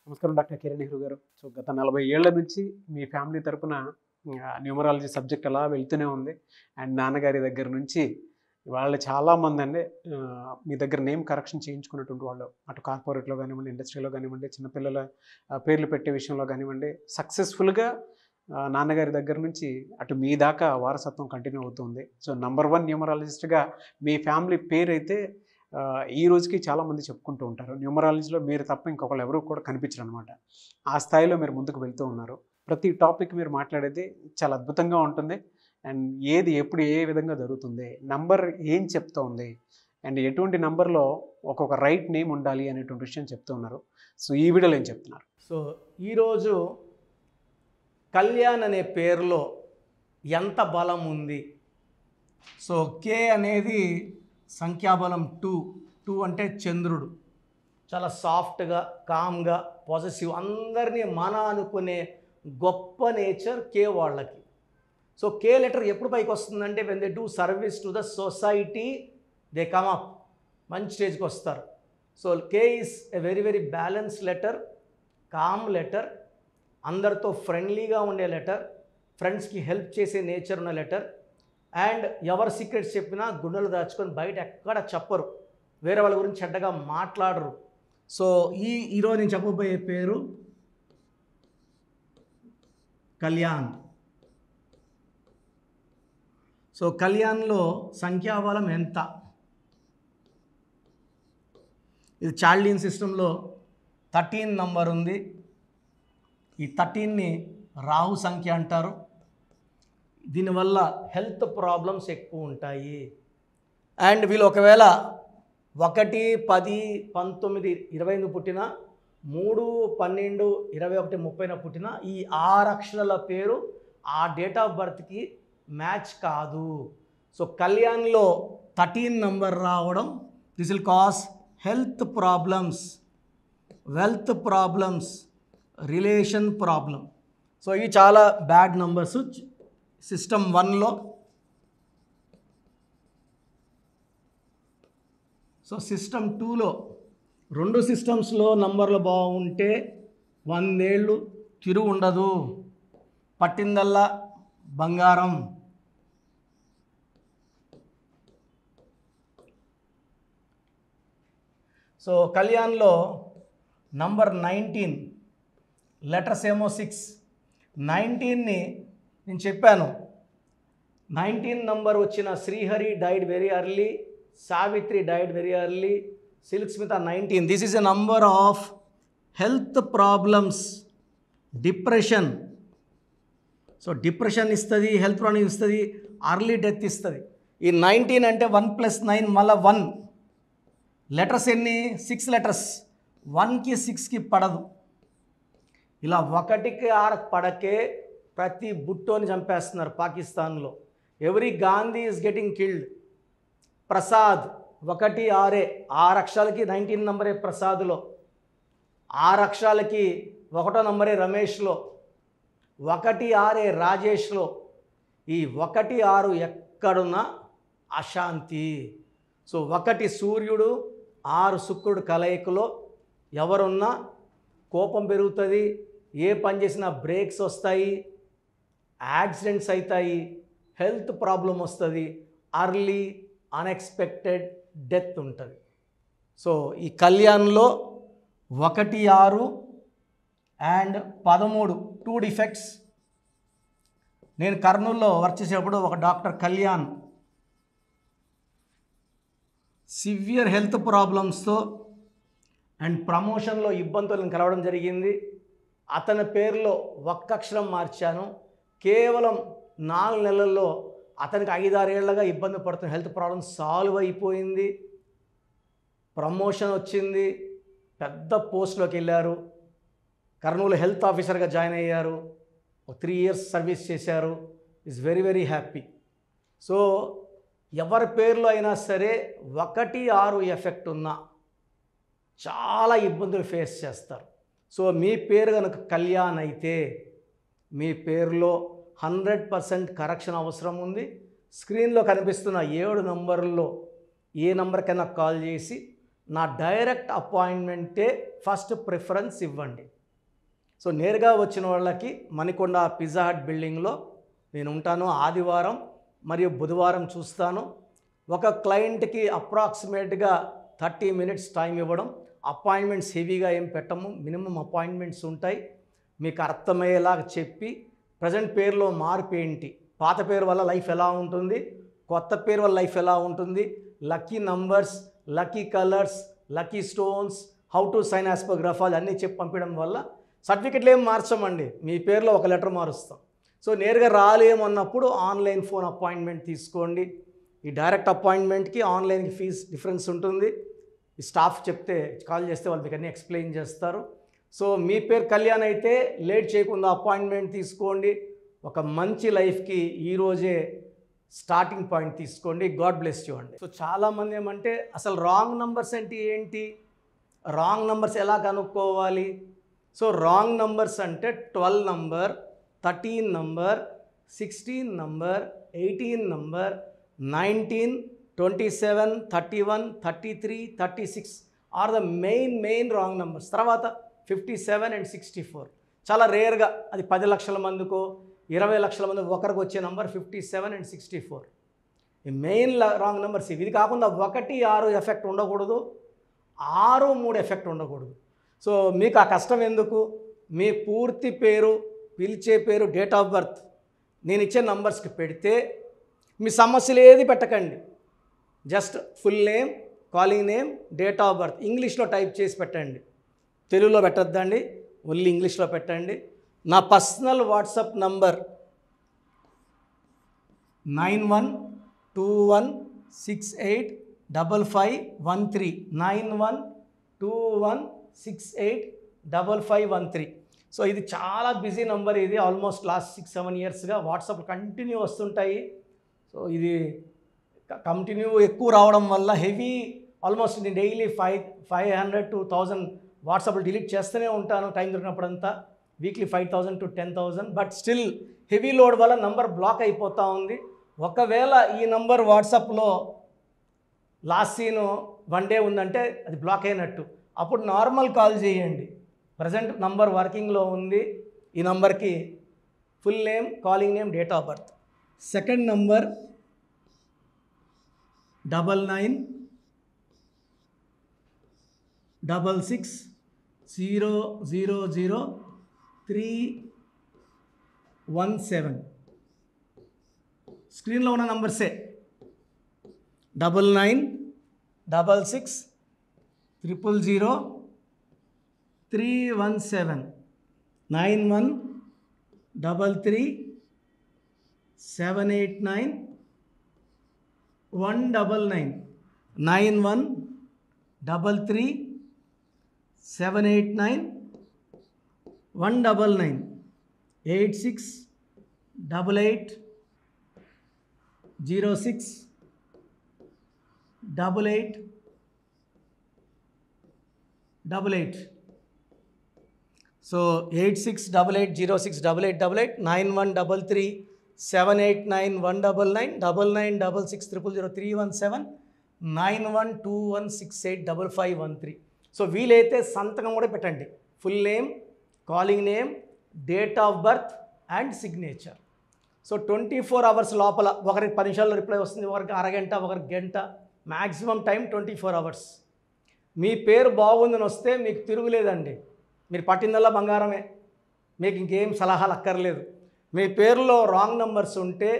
నమస్కారం డాక్టర్ కిరణ్ నెహ్రూ గారు. సో గత 40 ఏళ్ల నుంచి మీ ఫ్యామిలీ తరపున న్యూమరాలజీ సబ్జెక్ట్ అలా వెళ్తూనే ఉంది. అండ్ నాన్నగారి దగ్గర నుంచి వాళ్ళు చాలామందండి మీ దగ్గర నేమ్ కరెక్షన్ చేయించుకున్నటువంటి వాళ్ళు. అటు కార్పొరేట్‌లో గానివ్వండి, ఇండస్ట్రీలో గానివ్వండి, చిన్నపిల్లల పేర్లు పెట్టే విషయంలో గానివ్వండి, సక్సెస్‌ఫుల్‌గా నాన్నగారి దగ్గర నుంచి అటు మీ దాకా వారసత్వం కంటిన్యూ అవుతుంది. సో నంబర్ 1 న్యూమరాలజిస్ట్‌గా మీ ఫ్యామిలీ పేరైతే ఈ రోజుకి చాలామంది చెప్పుకుంటూ ఉంటారు. న్యూమరాలజీలో మీరు తప్ప ఇంకొకళ్ళు ఎవరు కూడా కనిపించరనమాట. ఆ స్థాయిలో మీరు ముందుకు వెళ్తూ ఉన్నారు. ప్రతి టాపిక్ మీరు మాట్లాడేది చాలా అద్భుతంగా ఉంటుంది. అండ్ ఏది ఎప్పుడు ఏ విధంగా జరుగుతుంది, నంబర్ ఏం చెప్తోంది, అండ్ ఎటువంటి నంబర్‌లో ఒక్కొక్క రైట్ నేమ్ ఉండాలి అనేటువంటి విషయం చెప్తూ ఉన్నారు. సో ఈ వీడియోలో ఏం చెప్తున్నారు? సో ఈరోజు కళ్యాణ్ అనే పేరులో ఎంత బలం ఉంది? సో కే అనేది సంఖ్యాబలం 2 అంటే చంద్రుడు. చాలా సాఫ్ట్గా, కామ్గా, పాజిటివ్, అందరినీ మన అనుకునే గొప్ప నేచర్ కే వాళ్ళకి. సో కే లెటర్ ఎప్పుడు పైకి వస్తుందంటే when they do service to the society they come up, మంచి స్టేజ్కి వస్తారు. So K is a very very balance letter, calm letter, అందరితో ఫ్రెండ్లీగా ఉండే లెటర్, ఫ్రెండ్స్కి హెల్ప్ చేసే నేచర్ ఉన్న లెటర్. అండ్ ఎవరు సీక్రెట్స్ చెప్పినా గుండెలు దాచుకొని బయట ఎక్కడ చెప్పరు, వేరే వాళ్ళ గురించి చెడ్డగా మాట్లాడరు. సో ఈరోజు నేను చెప్పబోయే పేరు కళ్యాణ్. సో కళ్యాణ్లో సంఖ్యాబలం ఎంత? ఇది చార్లిన్ సిస్టంలో 13 నంబర్ ఉంది. ఈ 13ని రాహు సంఖ్య అంటారు. దీనివల్ల హెల్త్ ప్రాబ్లమ్స్ ఎక్కువ ఉంటాయి. అండ్ వీళ్ళు ఒకవేళ 1, 10, 19, 20 పుట్టిన, 3, 12, 21, 30 పుట్టిన ఈ 6 అక్షరాల పేరు ఆ డేట్ ఆఫ్ బర్త్కి మ్యాచ్ కాదు. సో కళ్యాణ్లో 13 నంబర్ రావడం this will cause health problems, wealth problems, relation problem. So ఇవి చాలా బ్యాడ్ నంబర్స్ సిస్టమ్ 1లో. సో సిస్టమ్ 2లో, రెండు సిస్టమ్స్లో నంబర్లు బాగుంటే 100 ఏళ్ళు తిరుగు ఉండదు, పట్టిందల్లా బంగారం. సో కళ్యాణ్లో నంబర్ 19, లెటర్స్ ఏమో 6. 19ని నేను చెప్పాను, 19 నంబర్ వచ్చిన Srihari died very early, Savitri died very early, Silk Smitha 19. This is a number of health problems, depression. So depression ఇస్తుంది, హెల్త్ ప్రాబ్లమ్ ఇస్తుంది, అర్లీ డెత్ ఇస్తుంది. ఈ 19 అంటే 1 + 9 మళ్ళీ 1. లెటర్స్ ఎన్ని? 6 లెటర్స్. 1కి 6కి పడదు. ఇలా 1కి 6 పడకే ప్రతి బుట్టోని చంపేస్తున్నారు పాకిస్తాన్లో. Every Gandhi is getting killed. Prasad 1, 6, 6 అక్షరాలకి 19 నంబరే ప్రసాద్లో, 6 అక్షరాలకి 1వ నంబరే రమేష్లో, 1, 6 రాజేష్లో. ఈ 1, 6 ఎక్కడున్నా అశాంతి. సో 1 సూర్యుడు, 6 శుక్రుడు కలయికలో ఎవరున్నా కోపం పెరుగుతుంది, ఏ పని చేసినా బ్రేక్స్ వస్తాయి, యాక్సిడెంట్స్ అవుతాయి, హెల్త్ ప్రాబ్లం వస్తుంది, అర్లీ అన్ఎక్స్పెక్టెడ్ డెత్ ఉంటుంది. సో ఈ కళ్యాణ్లో 1, 6 అండ్ 13 2 డిఫెక్ట్స్. నేను కర్నూలులో వర్క్ చేసేటప్పుడు ఒక డాక్టర్ కళ్యాణ్ సివియర్ హెల్త్ ప్రాబ్లమ్స్తో అండ్ ప్రమోషన్లో ఇబ్బందులను కలవడం జరిగింది. అతని పేరులో 1 అక్షరం మార్చాను. కేవలం 4 నెలల్లో అతనికి 5-6 ఏళ్ళగా ఇబ్బంది పడుతున్న హెల్త్ ప్రాబ్లమ్ సాల్వ్ అయిపోయింది. ప్రమోషన్ వచ్చింది, పెద్ద పోస్ట్లోకి వెళ్ళారు, కర్నూలు హెల్త్ ఆఫీసర్గా జాయిన్ అయ్యారు, 3 ఇయర్స్ సర్వీస్ చేశారు. Is very very happy. So ఎవరి పేర్లో అయినా సరే 1, 6 ఎఫెక్ట్ ఉన్నా చాలా ఇబ్బందులు ఫేస్ చేస్తారు. సో మీ పేరు కనుక కళ్యాణ్ అయితే మీ పేరులో 100% కరెక్షన్ అవసరం ఉంది. స్క్రీన్లో కనిపిస్తున్న 7 నంబర్లలో ఏ నంబర్కైనా కాల్ చేసి నా డైరెక్ట్ అపాయింట్మెంటే ఫస్ట్ ప్రిఫరెన్స్ ఇవ్వండి. సో నేరుగా వచ్చిన వాళ్ళకి మణికొండ పిజ్జా హట్ బిల్డింగ్లో నేను ఉంటాను. ఆదివారం మరియు బుధవారం చూస్తాను. ఒక క్లయింట్కి అప్రాక్సిమేట్గా 30 మినిట్స్ టైం ఇవ్వడం. అపాయింట్మెంట్స్ హెవీగా ఏం పెట్టము, మినిమం అపాయింట్మెంట్స్ ఉంటాయి. మీకు అర్థమయ్యేలాగా చెప్పి ప్రజెంట్ పేరులో మార్పు ఏంటి, పాత పేరు వల్ల లైఫ్ ఎలా ఉంటుంది, కొత్త పేరు వల్ల లైఫ్ ఎలా ఉంటుంది, lucky numbers, lucky colours, lucky stones, how to sign as per గ్రాఫాల్ అన్నీ చెప్పి పంపించడం వల్ల సర్టిఫికెట్లు ఏం మార్చమండి, మీ పేరులో ఒక లెటర్ మారుస్తాం. సో నేరుగా రాలేమన్నప్పుడు ఆన్లైన్ ఫోన్ అపాయింట్మెంట్ తీసుకోండి. ఈ డైరెక్ట్ అపాయింట్మెంట్కి ఆన్లైన్కి ఫీజ్ డిఫరెన్స్ ఉంటుంది. ఈ స్టాఫ్ చెప్తే కాల్ చేస్తే వాళ్ళు మీకు అన్నీ ఎక్స్ప్లెయిన్ చేస్తారు. సో మీ పేరు కళ్యాణ్ అయితే లేట్ చేయకుండా అపాయింట్మెంట్ తీసుకోండి. ఒక మంచి లైఫ్కి ఈరోజే స్టార్టింగ్ పాయింట్ తీసుకోండి. గాడ్ బ్లెస్ యూ అండి. సో చాలామంది ఏమంటే అసలు రాంగ్ నంబర్స్ అంటే ఏంటి, రాంగ్ నంబర్స్ ఎలా కనుక్కోవాలి? సో రాంగ్ నంబర్స్ అంటే 12 number, 13 number, 16 number, 18 number, 19, 27, 31, 33, 36 are the main wrong numbers. తర్వాత 57 and 64 చాలా రేర్గా, అది 10 లక్షల మందికో 20 లక్షల మంది ఒకరికి వచ్చే నంబర్ 57 and 64. ఈ మెయిన్ రాంగ్ నెంబర్స్ ఇవి. ఇది కాకుండా 1, 6 ఎఫెక్ట్ ఉండకూడదు, 6, 3 ఎఫెక్ట్ ఉండకూడదు. సో మీకు ఆ కష్టం ఎందుకు? మీ పూర్తి పేరు, పిలిచే పేరు, డేట్ ఆఫ్ బర్త్ నేను ఇచ్చే నంబర్స్కి పెడితే మీ సమస్యలు ఏది పెట్టకండి. Just full name, calling name, date of birth ఇంగ్లీష్లో టైప్ చేసి పెట్టండి. తెలుగులో పెట్టద్దండి, ఓన్లీ ఇంగ్లీష్లో పెట్టండి. నా పర్సనల్ వాట్సాప్ నంబర్ 9121685513 9121685513. సో ఇది చాలా బిజీ నంబర్. ఇది ఆల్మోస్ట్ లాస్ట్ 6-7 ఇయర్స్గా వాట్సాప్ కంటిన్యూ వస్తుంటాయి. సో ఇది కంటిన్యూ ఎక్కువ రావడం వల్ల హెవీ, ఆల్మోస్ట్ నేను డైలీ 500 to 1000 వాట్సాప్లో డిలీట్ చేస్తూనే ఉంటాను టైం దొరికినప్పుడంతా. Weekly 5000 to 10,000. But still heavy load వల్ల నంబర్ బ్లాక్ అయిపోతూ ఉంది. ఒకవేళ ఈ నంబర్ వాట్సాప్లో లాస్ట్ సీను 1 day ఉందంటే అది బ్లాక్ అయినట్టు. అప్పుడు నార్మల్ కాల్ చేయండి. ప్రజెంట్ నంబర్ వర్కింగ్లో ఉంది. ఈ నంబర్కి full name, calling name, date of birth. Second number 9966000317. స్క్రీన్లో ఉన్న నంబర్సే 9966000317 9133789199 9133789199 8688068888. సో 8688068888 9133789199 9966000317 9121685513. సో వీలైతే సంతకం కూడా పెట్టండి. Full name, calling name, date of birth and signature. So 24 hours లోపల, ఒకరికి 10 నిమిషాల్లో రిప్లై వస్తుంది, ఒకరికి అరగంట, ఒకరికి గంట, మ్యాక్సిమం టైం 24 hours. మీ పేరు బాగుందని వస్తే మీకు తిరుగులేదండి. మీరు పట్టిందల్లా బంగారమే, మీకు ఇంకేం సలహాలు అక్కర్లేదు. మీ పేరులో రాంగ్ నెంబర్స్ ఉంటే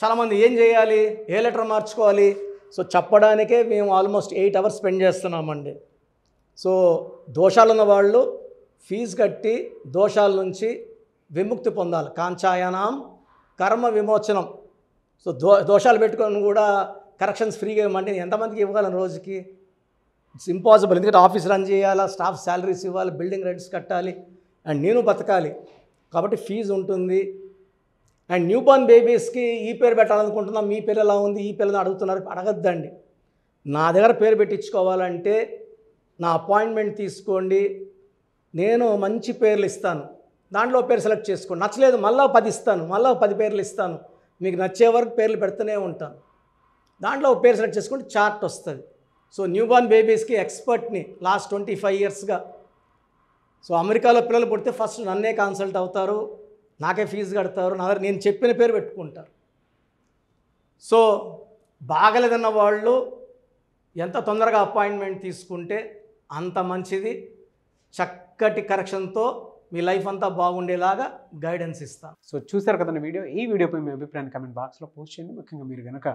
చాలామంది ఏం చేయాలి, ఏ లెటర్ మార్చుకోవాలి? సో చెప్పడానికే మేము ఆల్మోస్ట్ 8 hours స్పెండ్ చేస్తున్నామండి. సో దోషాలు ఉన్న వాళ్ళు ఫీజు కట్టి దోషాల నుంచి విముక్తి పొందాలి. కాంచాయనాం కర్మ విమోచనం. సో దోషాలు పెట్టుకొని కూడా కరెక్షన్స్ ఫ్రీగా ఇవ్వమంటే ఎంతమందికి ఇవ్వగలను రోజుకి? It's impossible. ఎందుకంటే ఆఫీస్ రన్ చేయాలా, స్టాఫ్ శాలరీస్ ఇవ్వాలి, బిల్డింగ్ రెంట్స్ కట్టాలి, అండ్ నేను బతకాలి. కాబట్టి ఫీజు ఉంటుంది. అండ్ న్యూ బోర్న్ బేబీస్కి ఈ పేరు పెట్టాలనుకుంటున్నాం, మీ పేరు ఎలా ఉంది, ఈ పేరు అడుగుతున్నారు, అడగద్దండి. నా దగ్గర పేరు పెట్టించుకోవాలంటే నా అపాయింట్మెంట్ తీసుకోండి. నేను మంచి పేర్లు ఇస్తాను, దాంట్లో పేరు సెలెక్ట్ చేసుకోండి. నచ్చలేదు మళ్ళీ 10 ఇస్తాను, మళ్ళీ 10 పేర్లు ఇస్తాను. మీకు నచ్చే వరకు పేర్లు పెడుతూనే ఉంటాను. దాంట్లో పేరు సెలెక్ట్ చేసుకుంటే చార్ట్ వస్తుంది. సో న్యూ బోర్న్ బేబీస్కి ఎక్స్పర్ట్ని లాస్ట్ 25 yearsగా సో అమెరికాలో పిల్లలు పుడితే ఫస్ట్ నన్నే కన్సల్ట్ అవుతారు, నాకే ఫీజు కడతారు, నేను చెప్పిన పేరు పెట్టుకుంటారు. సో బాగలేదన్న వాళ్ళు ఎంత తొందరగా అపాయింట్మెంట్ తీసుకుంటే అంత మంచిది. చక్కటి కరెక్షన్తో మీ లైఫ్ అంతా బాగుండేలాగా గైడెన్స్ ఇస్తాను. సో చూసారు కదండి వీడియో. ఈ వీడియోపై మీ అభిప్రాయాన్ని కామెంట్ బాక్స్లో పోస్ట్ చేయండి. ముఖ్యంగా మీరు కనుక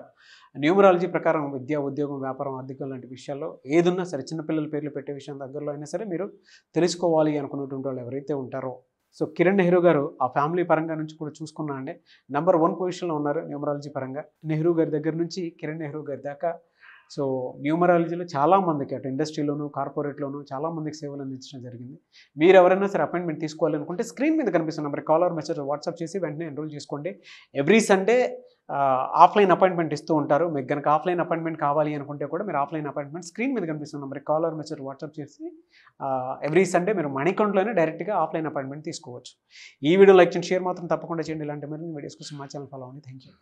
న్యూమరాలజీ ప్రకారం విద్య, ఉద్యోగం, వ్యాపారం, ఆర్థికం లాంటి విషయాల్లో ఏదున్నా సరే, చిన్నపిల్లల పేర్లు పెట్టే విషయం దగ్గరలో అయినా సరే మీరు తెలుసుకోవాలి అనుకున్నటువంటి వాళ్ళు ఎవరైతే ఉంటారో, సో కిరణ్ నెహ్రూ గారు ఆ ఫ్యామిలీ పరంగా నుంచి కూడా చూసుకున్నా అండి నెంబర్ 1 పొజిషన్లో ఉన్నారు న్యూమరాలజీ పరంగా. నెహ్రూ గారి దగ్గర నుంచి కిరణ్ నెహ్రూ గారి దాకా సో న్యూమరాలజీలో చాలామందికి అటు ఇండస్ట్రీలోను, కార్పొరేట్లోను చాలామందికి సేవలు అందించడం జరిగింది. మీరు ఎవరైనా సరే అపాయింట్మెంట్ తీసుకోవాలనుకుంటే స్క్రీన్ మీద కనిపిస్తున్న number call or message WhatsApp చేసి వెంటనే ఎన్రోల్ చేసుకోండి. ఎవ్రీ సండే ఆఫ్లైన్ అపాయింట్మెంట్ ఇస్తూ ఉంటారు. మీకు కనుక ఆఫ్లైన్ అపాయింట్మెంట్ కావాలి అనుకుంటే కూడా మీరు ఆఫ్లైన్ అపాయింట్మెంట్ స్క్రీన్ మీద కనిపిస్తున్న number call or message WhatsApp చేసి ఎవ్రీ సండే మీరు మణికంట్లోనే డైరెక్ట్గా ఆఫ్లైన్ అపాయింట్మెంట్ తీసుకోవచ్చు. ఈ వీడియో లైక్ చేయండి, షేర్ మాత్రం తప్పకుండా చేయండి. ఇలాంటి మరిన్ని వీడియోస్ కోసం మా ఛానల్ ఫాలో అవ్వండి. Thank you.